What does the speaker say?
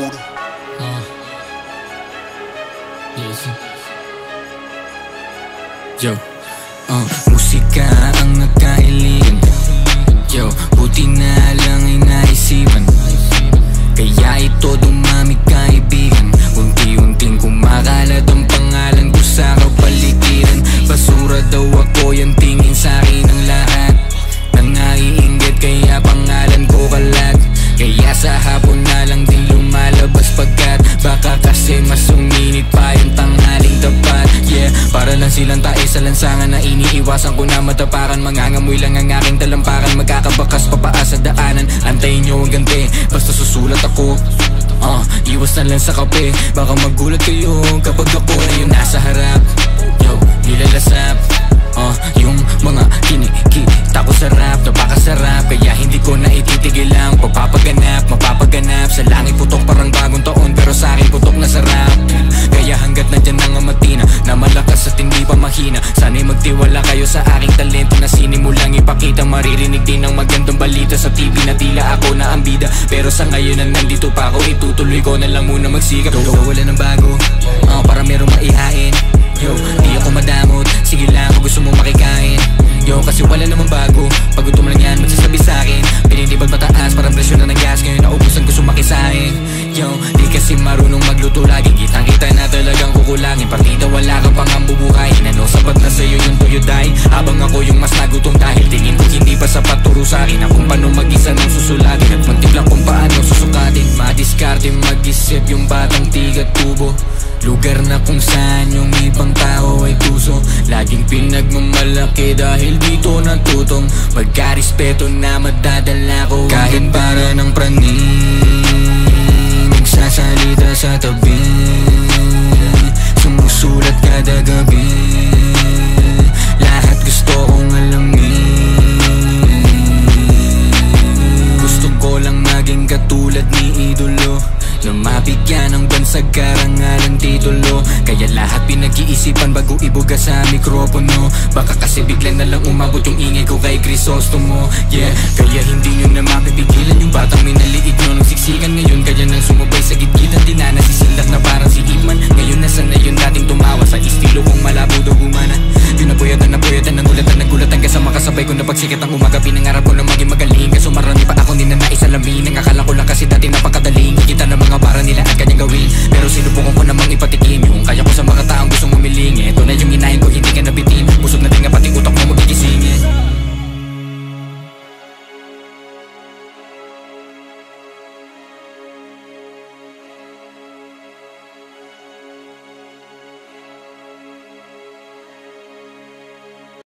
Buddha. Yo, musika ang nagkahilingan. Yo, buti na lang ay naisipan. Kaya ito dumami kaibigan. Unti-unting kumakalat ang pangalan ko sa kapaligiran. Basura daw ako, yan tingin sa'kin ng lahat. Nangaiinggit kaya pangalan ko kalat. Kaya sa hapon na lang din lumalabas pagkat baka kasi mas uminit pa yung tanghaling tapat. Yeah, para lang silang tae sa lansangan na iniiwasan ko na matapakan. Mangangamoy lang ang aking talampakan, magkakabakas papaas sa daanan. Antayin nyo ang ganti, basta susulat ako. Iwas na lang sa kape, baka magulat kayo kapag ako na yung nasa harap. Yo, nilalasap yung mga kinikita ko sa rap, napakasarap. Kaya hindi ko na ititigil ang pagpapaganap, mapapaganap. Sa langit putok parang bagong taon, pero sa akin putok na sarap. Kaya hanggat nandyan ang amatina na malakas at hindi pa mahina, sana'y magtiwala kayo sa aking talento na sinimulang ipakita. Maririnig din ang magandang balita sa TV na tila ako na ang bida, pero sa ngayon na nandito pa ako, itutuloy ko na lang muna magsikap. Wala ng bago, para merong maihain. Yo, di ako madamot, sige lang kung gusto mo makikain. Yo, kasi wala namang bago, pag gutom lang yan magsasabi sa'kin. Pinilibag mataas, parang presyo na ng gas, ngayon naubusan ko sumakisahin. Yo, di kasi marunong magluto lagi, kitang-kita na talagang kukulangin. Partida wala kang pang bubuhayin, ano sapat na sa'yo yung tuyo dahil habang ako yung mas nagutom dahil tingin ko hindi pa sapat turo sa'kin ang kung paano mag-isa ng susulatin at magtimplang kung paano susukatin. Madiskarte mag-isip yung batang tigat tubo, lugar na kung saan yung ibang tao ay tuso. Laging pinagmamalaki dahil dito natutong magkarespeto na madadala ko. Kahit para ng praning, nagsasalita sa tabi, sumusulat kada gabi. Lahat gusto kong alamin, gusto ko lang maging katulad ni idolo, na mabigyan ng bansag karangalang titulo. Kaya lahat pinag-iisipan bago ibuga sa mikropono, baka kasi bigla na lang umabot yung ingay ko kay Crisostomo. Yeah, kaya hindi nyo na mapipigilan yung batang minaliit nyo nung siksikan. Ngayon kaya nang sumabay sa gitgitan, di na nasisilak na parang si Hitman. Ngayon nasa na yun dating tumawa sa estilo kong malabo daw gumana. Pinapuyatan nagulatan kasama kasabay ko na pagsikat ang umaga. Pinangarap ko na maging magaling, kaso marami pa ako ninanais alamin. Ang akala ko lang kasi dati napakadaling kita na mga para nila ang kanyang gawin, pero sinubukan ko namang ipatikim yung kaya ko sa mga taong gustong umiling. Ito na yung inahin ko, hindi ka nabitin, busog na din nga pati utak mo magigising.